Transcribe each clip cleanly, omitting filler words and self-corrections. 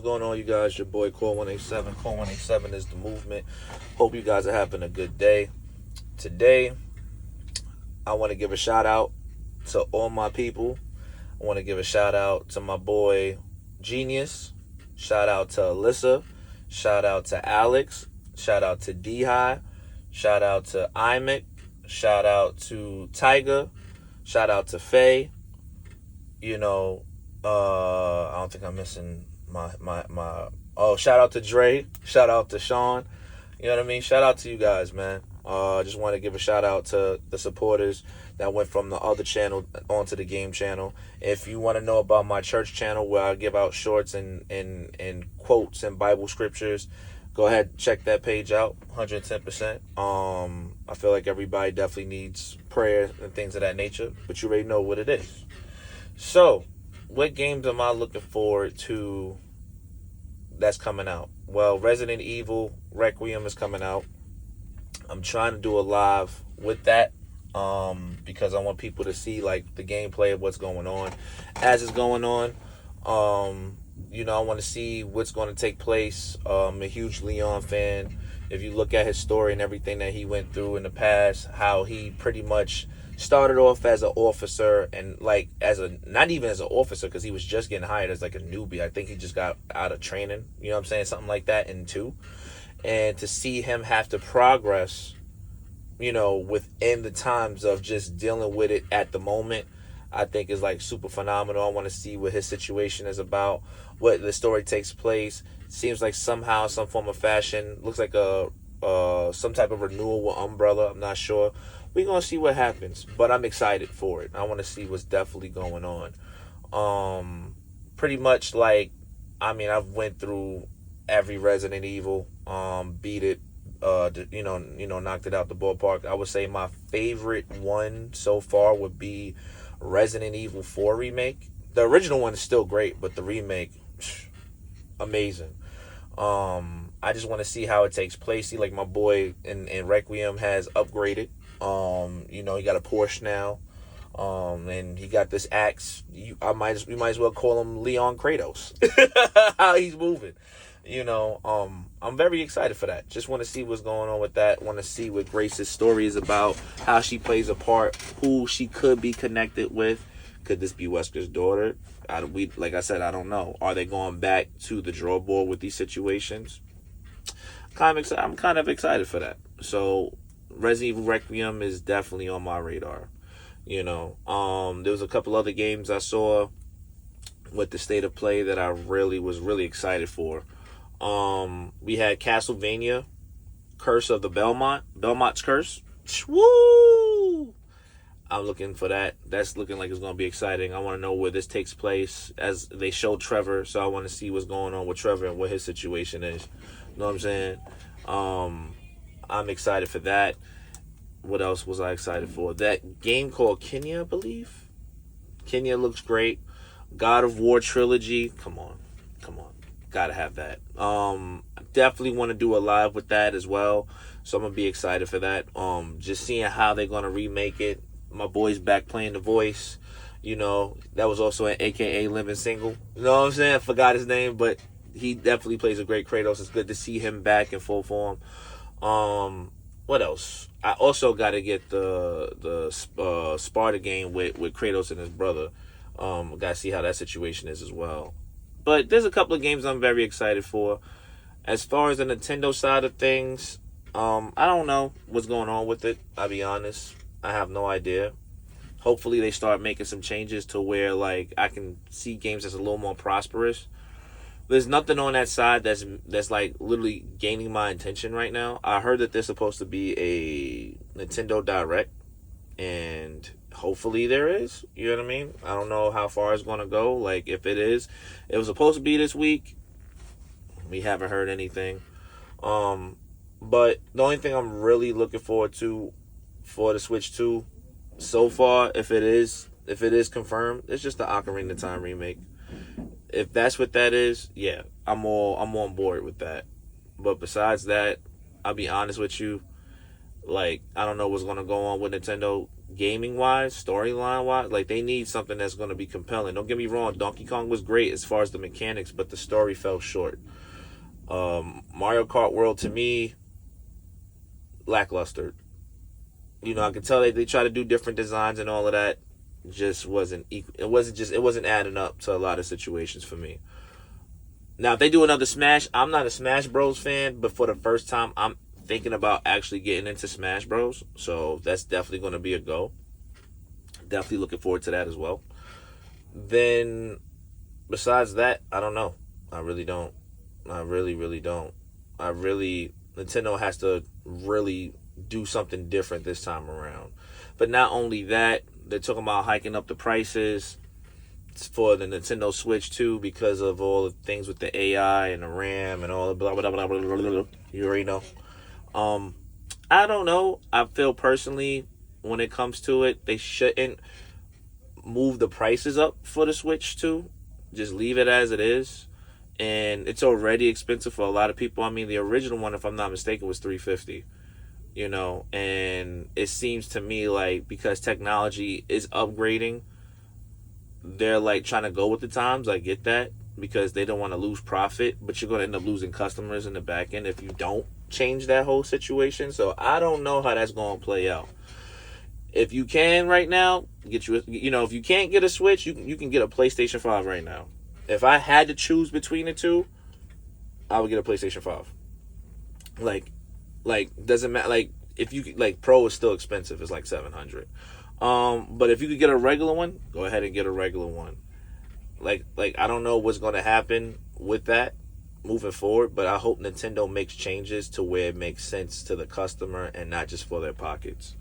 going on, you guys? Your boy Core 187. Core 187 is the movement. Hope you guys are having a good day. Today, I want to give a shout out to all my people. I want to give a shout out to my boy Genius. Shout out to Alyssa. Shout out to Alex. Shout out to D-High. Shout out to Imic. Shout out to Tiger. Shout out to Faye. I don't think I'm missing shout out to Dre. Shout out to Sean. You know what I mean? Shout out to you guys, man. Just want to give a shout out to the supporters that went from the other channel onto the game channel. If you want to know about my church channel where I give out shorts and quotes and Bible scriptures, go ahead, check that page out, 110%. I feel like everybody definitely needs prayer and things of that nature, but you already know what it is. So, what games am I looking forward to that's coming out? Well, Resident Evil Requiem is coming out. I'm trying to do a live with that because I want people to see like the gameplay of what's going on as it's going on. I want to see what's going to take place. I'm a huge Leon fan. If you look at his story and everything that he went through in the past, how he pretty much started off as an officer and not even as an officer because he was just getting hired as like a newbie. I think he just got out of training, you know what I'm saying? Something like that in 2. And to see him have to progress, within the times of just dealing with it at the moment, I think is like super phenomenal. I want to see what his situation is about, what the story takes place. Seems like somehow, some form of fashion, looks like some type of renewal with Umbrella. I'm not sure. We're going to see what happens, but I'm excited for it. I want to see what's definitely going on. Pretty much I've went through every Resident Evil, beat it, knocked it out the ballpark. I would say my favorite one so far would be Resident Evil 4 remake. The original one is still great, but the remake, amazing. I just want to see how it takes place. See, like my boy in Requiem has upgraded. He got a Porsche now. And he got this axe. We might as well call him Leon Kratos. How he's moving. I'm very excited for that. Just want to see what's going on with that. Want to see what Grace's story is about, how she plays a part, who she could be connected with. Could this be Wesker's daughter? Like I said, I don't know. Are they going back to the drawing board with these situations? I'm kind of excited for that. So Resident Evil Requiem is definitely on my radar. There was a couple other games I saw with the state of play that I was really excited for. We had Castlevania, Curse of the Belmont's Curse. Woo! I'm looking for that. That's looking like it's going to be exciting. I want to know where this takes place, as they showed Trevor, so I want to see what's going on with Trevor and what his situation is. You know what I'm saying? I'm excited for that. What else was I excited for? That game called Kenya, I believe. Kenya looks great. God of War trilogy. Come on. Gotta have that. Definitely want to do a live with that as well. So I'm gonna be excited for that. Just seeing how they're gonna remake it. My boy's back playing the voice. That was also an AKA Living Single. You know what I'm saying? I forgot his name, but he definitely plays a great Kratos. It's good to see him back in full form. What else? I also got to get the Sparta game with Kratos and his brother. Got to see how that situation is as well. But there's a couple of games I'm very excited for. As far as the Nintendo side of things, I don't know what's going on with it. I'll be honest. I have no idea. Hopefully they start making some changes to where I can see games that's a little more prosperous. There's nothing on that side that's literally gaining my attention right now. I heard that there's supposed to be a Nintendo Direct, and hopefully there is. You know what I mean? I don't know how far it's going to go. If it is, it was supposed to be this week. We haven't heard anything. But the only thing I'm really looking forward to for the Switch 2 so far, if it is confirmed, it's just the Ocarina of Time remake. If that's what that is, yeah, I'm on board with that. But besides that, I'll be honest with you, I don't know what's going to go on with Nintendo gaming wise, storyline wise. Like, they need something that's going to be compelling. Don't get me wrong, Donkey Kong was great as far as the mechanics, but the story fell short. Mario Kart World, to me, lackluster. You know, I can tell they try to do different designs and all of that. Just wasn't equal. It wasn't adding up to a lot of situations for me. Now, if they do another Smash, I'm not a Smash Bros fan, but for the first time, I'm thinking about actually getting into Smash Bros. So that's definitely going to be a go. Definitely looking forward to that as well. Then, besides that, I don't know. I really don't. I really, really don't. Nintendo has to really do something different this time around. But not only that, they're talking about hiking up the prices for the Nintendo Switch too, because of all the things with the AI and the RAM and all the blah blah blah blah blah blah. You already know. I don't know. I feel personally, when it comes to it, they shouldn't move the prices up for the Switch too. Just leave it as it is. And it's already expensive for a lot of people. I mean, the original one, if I'm not mistaken, was $350. You know, and it seems to me like because technology is upgrading, they're like trying to go with the times. I get that, because they don't want to lose profit, but you're going to end up losing customers in the back end if you don't change that whole situation. So I don't know how that's going to play out. If you can right now, if you can't get a Switch, you can get a PlayStation 5 right now. If I had to choose between the two, I would get a PlayStation 5. Like doesn't matter. Like, if you Pro is still expensive. It's like $700. But if you could get a regular one, go ahead and get a regular one. Like I don't know what's going to happen with that moving forward, but I hope Nintendo makes changes to where it makes sense to the customer and not just for their pockets.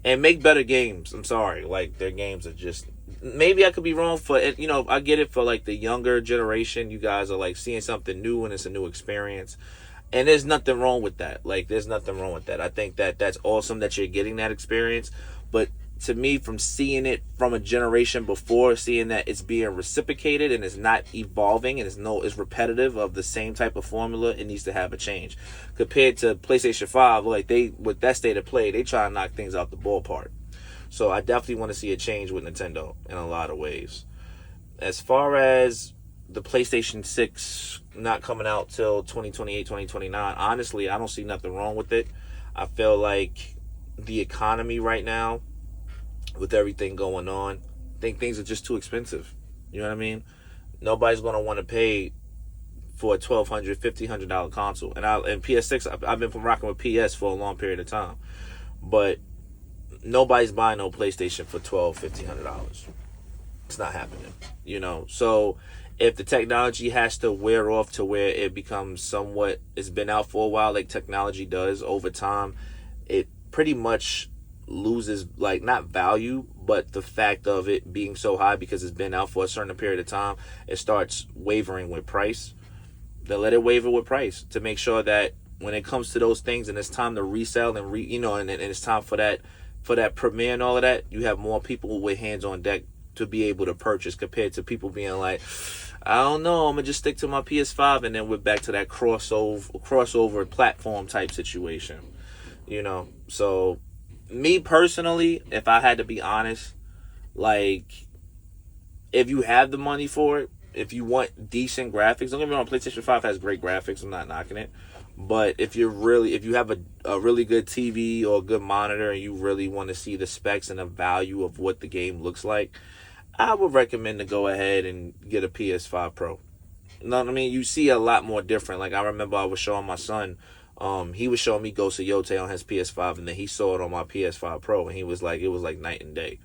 And make better games. I'm sorry, like, their games are just, maybe I could be wrong for it. You know, I get it for like the younger generation. You guys are like seeing something new and it's a new experience. And there's nothing wrong with that. Like, there's nothing wrong with that. I think that that's awesome that you're getting that experience. But to me, from seeing it from a generation before, seeing that it's being reciprocated and it's not evolving and it's repetitive of the same type of formula, it needs to have a change. Compared to PlayStation 5, like, with that state of play, they try to knock things out the ballpark. So I definitely want to see a change with Nintendo in a lot of ways. As far as the PlayStation 6 not coming out till 2028, 2029, honestly, I don't see nothing wrong with it. I feel like the economy right now, with everything going on, I think things are just too expensive. You know what I mean? Nobody's going to want to pay for a $1,200, $1,500 console. And PS6, I've been rocking with PS for a long period of time. But nobody's buying no PlayStation for $1,200, $1,500. It's not happening. You know? So if the technology has to wear off to where it becomes somewhat, it's been out for a while, like technology does over time, it pretty much loses, like, not value, but the fact of it being so high because it's been out for a certain period of time, it starts wavering with price. They let it waver with price to make sure that when it comes to those things and it's time to resell and and it's time for that premiere and all of that, you have more people with hands on deck to be able to purchase, compared to people being like, I don't know, I'm gonna just stick to my PS5, and then we're back to that crossover platform type situation. You know, so me personally, if I had to be honest, like, if you have the money for it, if you want decent graphics, don't get me wrong, PlayStation 5 has great graphics, I'm not knocking it. But if you have a really good TV or a good monitor and you really want to see the specs and the value of what the game looks like, I would recommend to go ahead and get a PS5 Pro. You know what I mean? You see a lot more different. Like, I remember I was showing my son, he was showing me Ghost of Yotei on his PS5, and then he saw it on my PS5 Pro, and he was like, it was like night and day.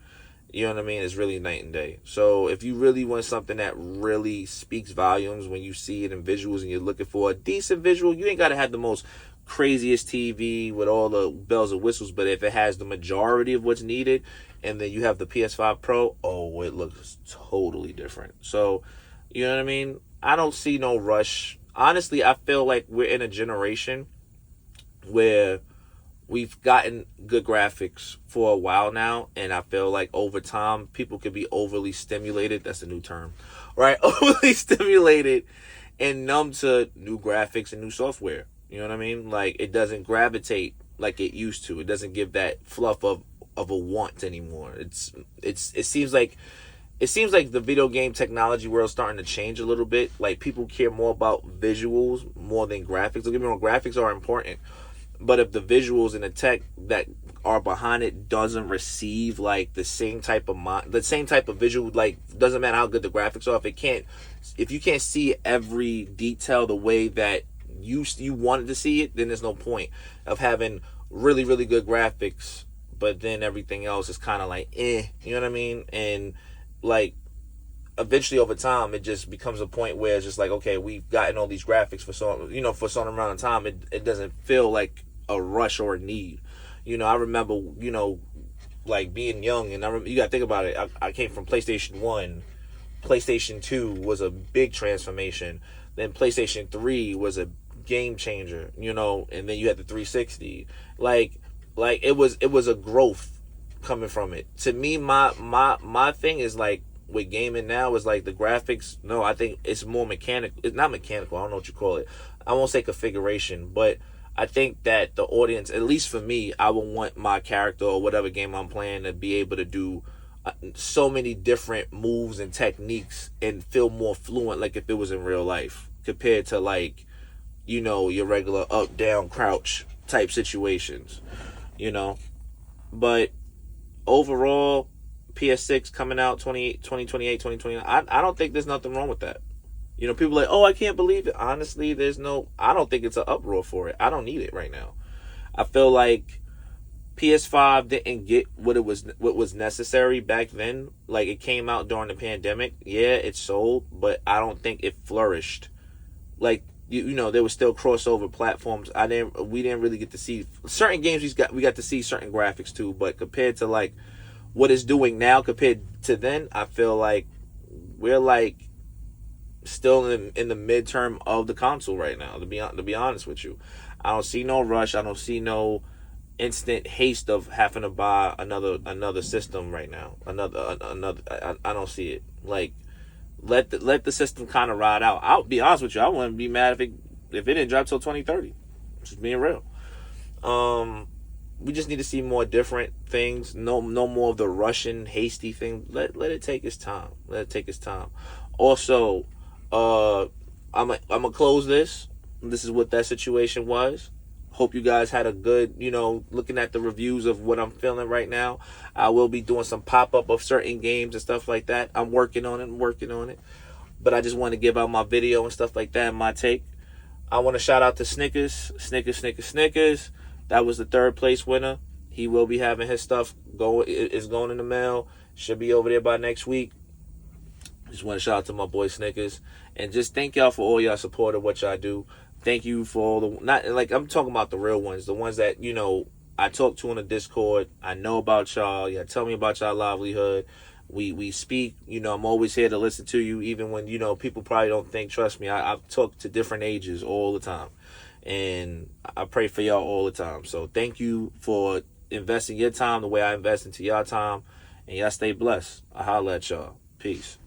You know what I mean? It's really night and day. So if you really want something that really speaks volumes when you see it in visuals and you're looking for a decent visual, you ain't got to have the most craziest TV with all the bells and whistles, but if it has the majority of what's needed, and then you have the PS5 Pro, oh, it looks totally different. So, you know what I mean? I don't see no rush. Honestly, I feel like we're in a generation where we've gotten good graphics for a while now, and I feel like over time people could be overly stimulated. That's a new term, right? Overly stimulated and numb to new graphics and new software. You know what I mean? Like, it doesn't gravitate like it used to. It doesn't give that fluff of of a want anymore. It seems like the video game technology world's starting to change a little bit. Like, people care more about visuals more than graphics. Don't get me wrong, graphics are important, but if the visuals and the tech that are behind it doesn't receive like the same type of visual, like, doesn't matter how good the graphics are, if you can't see every detail the way that you wanted to see it, then there's no point of having really, really good graphics, but then everything else is kind of like you know what I mean? And like, eventually over time it just becomes a point where it's just like, okay, we've gotten all these graphics for some amount of time. It doesn't feel like a rush or a need. I remember, like, being young, and you gotta think about it. I came from PlayStation 1. PlayStation 2 was a big transformation. Then PlayStation 3 was a game changer, and then you had the 360. Like it was a growth coming from it. To me, my thing is, like, with gaming now is like the graphics. No, I think it's more mechanical. It's not mechanical. I don't know what you call it. I won't say configuration, but I think that the audience, at least for me, I would want my character or whatever game I'm playing to be able to do so many different moves and techniques and feel more fluent, like if it was in real life, compared to, like, your regular up, down, crouch type situations, But overall, PS6 coming out 2028, 2029, I don't think there's nothing wrong with that. People are like, oh, I can't believe it. Honestly, I don't think it's an uproar for it. I don't need it right now. I feel like PS5 didn't get what was necessary back then. Like, it came out during the pandemic. Yeah, it sold, but I don't think it flourished. Like, there was still crossover platforms. We didn't really get to see certain games. We got to see certain graphics too, but compared to, like, what it's doing now compared to then, I feel like we're, like, still in the midterm of the console right now, to be honest with you. I don't see no rush. I don't see no instant haste of having to buy another system right now. I don't see it. Like, let the system kind of ride out. I'll be honest with you, I wouldn't be mad if it didn't drop till 2030. Just being real. We just need to see more different things. No more of the Russian hasty thing. Let it take its time. Also, I'm gonna close this. This is what that situation was. Hope you guys had a good, looking at the reviews of what I'm feeling right now. I will be doing some pop-up of certain games and stuff like that. I'm working on it. But I just want to give out my video and stuff like that and my take. I want to shout out to Snickers. That was the 3rd place winner. He will be having his stuff is going in the mail. Should be over there by next week. Just want to shout out to my boy Snickers. And just thank y'all for all y'all support of what y'all do. Thank you for all I'm talking about the real ones. The ones that, I talk to on the Discord. I know about y'all. Y'all tell me about y'all livelihood. We speak. I'm always here to listen to you, even when, people probably don't think. Trust me, I've talked to different ages all the time. And I pray for y'all all the time. So thank you for investing your time the way I invest into y'all time. And y'all stay blessed. I holla at y'all. Peace.